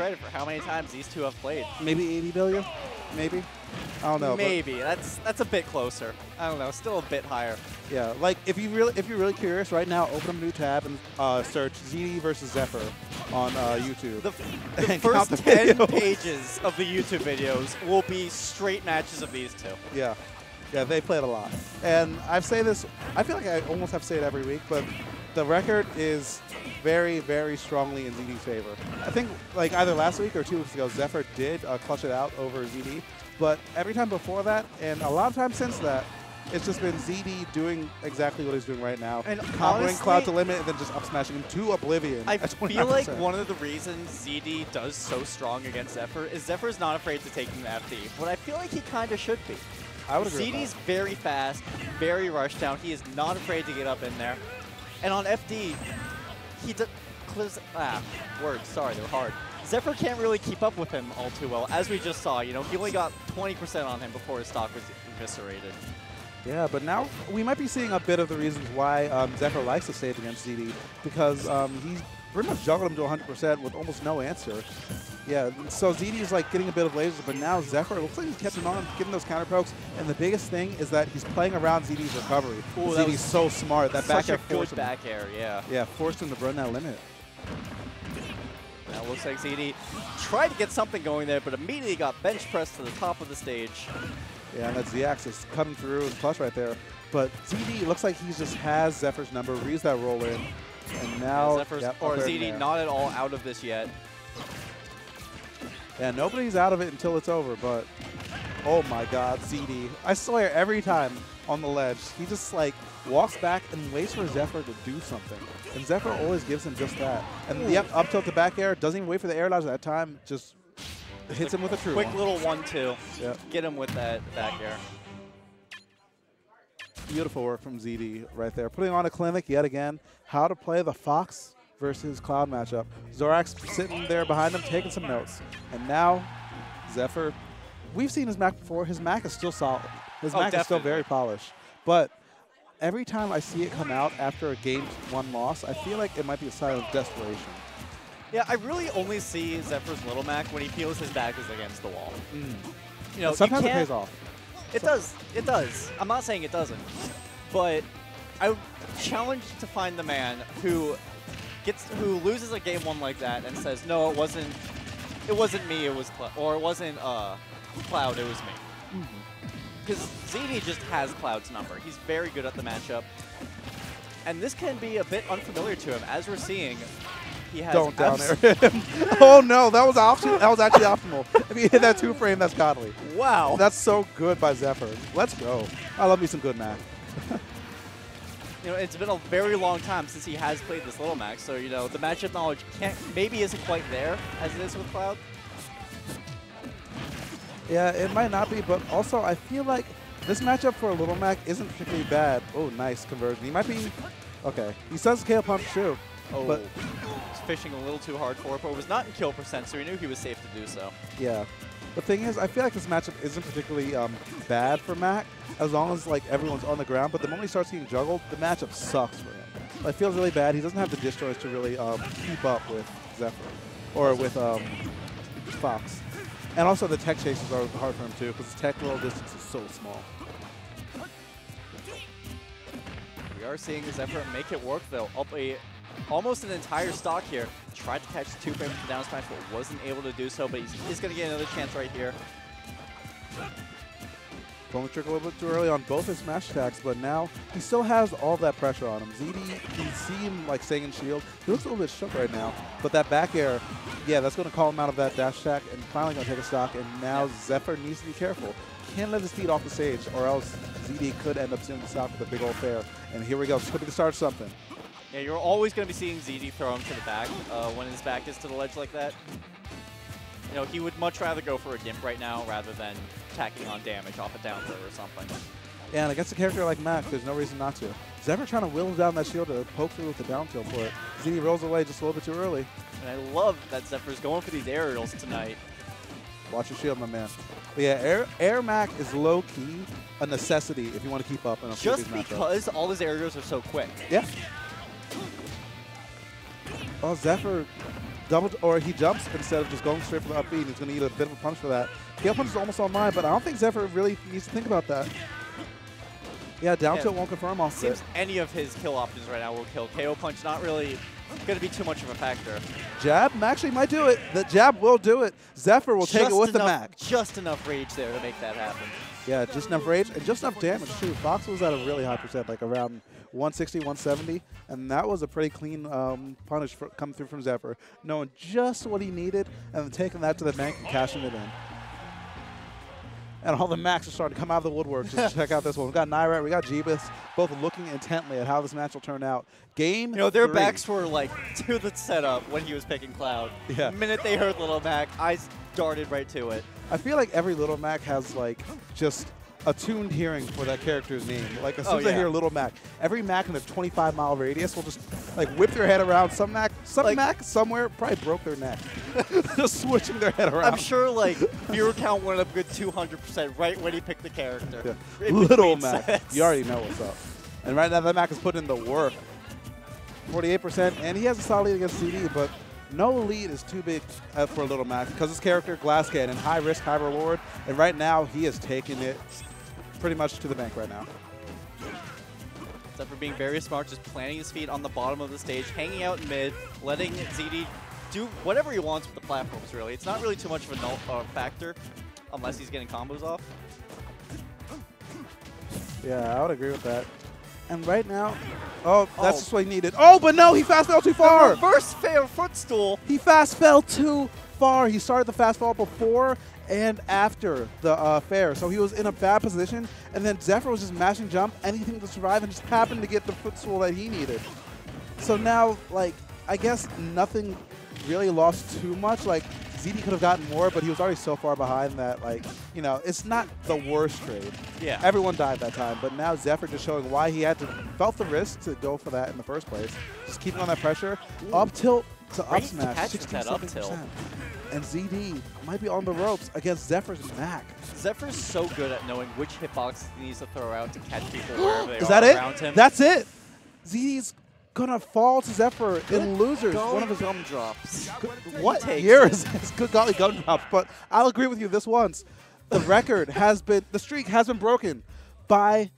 credit for how many times these two have played. Maybe 80 billion? Maybe? I don't know. Maybe. That's a bit closer. I don't know. Still a bit higher. Yeah, like if you're really curious right now, open up a new tab and search ZD versus Zephyr on YouTube. The first 10 pages of the YouTube videos will be straight matches of these two. Yeah. Yeah, they played a lot. And I say this, I feel like I almost have to say it every week, but the record is very, very strongly in ZD's favor. I think like either last week or 2 weeks ago, Zephyr did clutch it out over ZD. But every time before that, and a lot of times since that, it's just been ZD doing exactly what he's doing right now. And comboing Cloud to limit and then just up smashing him to oblivion. I feel like one of the reasons ZD does so strong against Zephyr is Zephyr's not afraid to take him to FD. But I feel like he kind of should be. I would agree. ZD's very fast, very rush down. He is not afraid to get up in there. And on FD, he words, sorry, they're hard. Zephyr can't really keep up with him all too well. As we just saw, you know, he only got 20% on him before his stock was eviscerated. Yeah, but now we might be seeing a bit of the reasons why Zephyr likes to save against ZD, because he's pretty much juggled him to 100% with almost no answer. Yeah, so ZD is like getting a bit of lasers, but now Zephyr looks like he's catching on, getting those counter pokes. And the biggest thing is that he's playing around ZD's recovery. Ooh, ZD's so smart. That back air forced him. Back air, yeah. Yeah, forced him to run that limit. Now it looks like ZD tried to get something going there, but immediately got bench pressed to the top of the stage. Yeah, and that Z-Ax is cutting through his clutch right there. But ZD looks like he just has Zephyr's number, reads that roll in, and now Zephyr's, or ZD not at all out of this yet. Yeah, nobody's out of it until it's over, but oh my god, ZD. I swear, every time on the ledge, he just like walks back and waits for Zephyr to do something. And Zephyr always gives him just that. And the up tilt to back air, doesn't even wait for the air dodge at that time, just hits him with a true quick one. Little 1-2. Yep. Get him with that back air. Beautiful work from ZD right there. Putting on a clinic yet again, how to play the Fox versus Cloud matchup. Zorax sitting there behind him, taking some notes. And now, Zephyr, we've seen his Mac before. His Mac is still solid. His Mac is still very polished. But every time I see it come out after a game 1 loss, I feel like it might be a sign of desperation. Yeah, I really only see Zephyr's Little Mac when he feels his back is against the wall. You know, sometimes it pays off. It does. It does. I'm not saying it doesn't. But I would challenge to find the man who loses a game 1 like that and says, no, it wasn't me, it was or it wasn't Cloud, it was me. Because ZD just has Cloud's number. He's very good at the matchup. And this can be a bit unfamiliar to him. As we're seeing, he has Don't down air him. Oh no, that was optional. That was actually optimal. If you hit that 2-frame, that's godly. Wow. That's so good by Zephyr. Let's go. I love me some good Mac. You know, it's been a very long time since he has played this Little Mac, so you know the matchup knowledge maybe isn't quite there as it is with Cloud. Yeah, it might not be, but also I feel like this matchup for a Little Mac isn't particularly bad. Oh, nice conversion. He might be okay. He says KO punch too. Oh, but he's fishing a little too hard for it, but it was not in kill percent, so he knew he was safe to do so. Yeah. The thing is, I feel like this matchup isn't particularly bad for Mac, as long as like everyone's on the ground. But the moment he starts getting juggled, the matchup sucks for him. It feels really bad. He doesn't have the disjoints to really keep up with Zephyr or with Fox. And also the tech chases are hard for him too, because the tech roll distance is so small. We are seeing Zephyr make it work though. Up almost an entire stock here. Tried to catch 2 frames from down smash, but wasn't able to do so. But he's going to get another chance right here. Pulling the trigger a little bit too early on both his smash attacks, but now he still has all that pressure on him. ZD, you see him like staying in shield. He looks a little bit shook right now, but that back air, yeah, that's going to call him out of that dash attack and finally going to take a stock. And now Zephyr needs to be careful. Can't let his feet off the stage, or else ZD could end up stealing the stock with a big old fair. And here we go. This could be the start of something. Yeah, you're always going to be seeing ZD throw him to the back when his back is to the ledge like that. You know, he would much rather go for a gimp right now rather than tacking on damage off a down throw or something. Yeah, and against a character like Mac, there's no reason not to. Zephyr trying to whittle down that shield to poke through with the down tilt for it. ZD rolls away just a little bit too early. And I love that Zephyr's going for these aerials tonight. Watch your shield, my man. But yeah, Air Mac is low-key a necessity if you want to keep up in a just because all his aerials are so quick. Yeah. Oh, Zephyr double, or he jumps instead of just going straight for the up B, and he's going to eat a bit of a punch for that. KO punch is almost online, but I don't think Zephyr really needs to think about that. Yeah, down tilt won't confirm off it. Seems any of his kill options right now will kill. KO punch not really going to be too much of a factor. Jab actually might do it. The jab will do it. Zephyr will take it with the Mac. Just enough rage there to make that happen. Yeah, just enough rage and just enough damage too. Fox was at a really high percent, like around 160, 170, and that was a pretty clean punish coming through from Zephyr, knowing just what he needed and then taking that to the bank and cashing it in. And all the Macs are starting to come out of the woodwork just to check out this one. We got Naira, we got Jeebus, both looking intently at how this match will turn out. Game their 3. backs were like to the setup when he was picking Cloud. Yeah. The minute they heard Little Mac, eyes darted right to it. I feel like every Little Mac has like just a tuned hearing for that character's name. Like as soon as I hear Little Mac, every Mac in a 25-mile radius will just like whip their head around. Some Mac somewhere probably broke their neck. Just switching their head around. I'm sure like viewer count went up good 200% right when he picked the character. Yeah. Little Mac, you already know what's up. And right now that Mac is putting in the work. 48%, and he has a solid lead against CD, but no lead is too big for Little Mac because his character Glass Cannon, high risk, high reward, and right now he is taking it pretty much to the bank right now. Zephyr being very smart, just planting his feet on the bottom of the stage, hanging out in mid, letting ZD do whatever he wants with the platforms, really. It's not really too much of a factor unless he's getting combos off. Yeah, I would agree with that. And right now, that's just what he needed. Oh, but no, he fast fell too far. The reverse fair footstool. He fast fell too far. He started the fast fall before and after the fair. So he was in a bad position, and then Zephyr was just mashing jump, anything to survive, and just happened to get the footstool that he needed. So now, like, I guess nothing really lost too much. Like, ZD could have gotten more, but he was already so far behind that, like, you know, it's not the worst trade. Yeah. Everyone died that time, but now Zephyr just showing why he had to felt the risk to go for that in the first place. Just keeping on that pressure. Ooh. Up tilt to Great up smash, catch with that up tilt. 67%. And ZD might be on the ropes against Zephyr's Mac. Zephyr's so good at knowing which hitbox he needs to throw out to catch people wherever they Is are that around it? him. That's it. ZD's gonna fall to Zephyr in losers. One of his gum drops. What year is this? Good golly gum drops. But I'll agree with you this once. The record has been, the streak has been broken by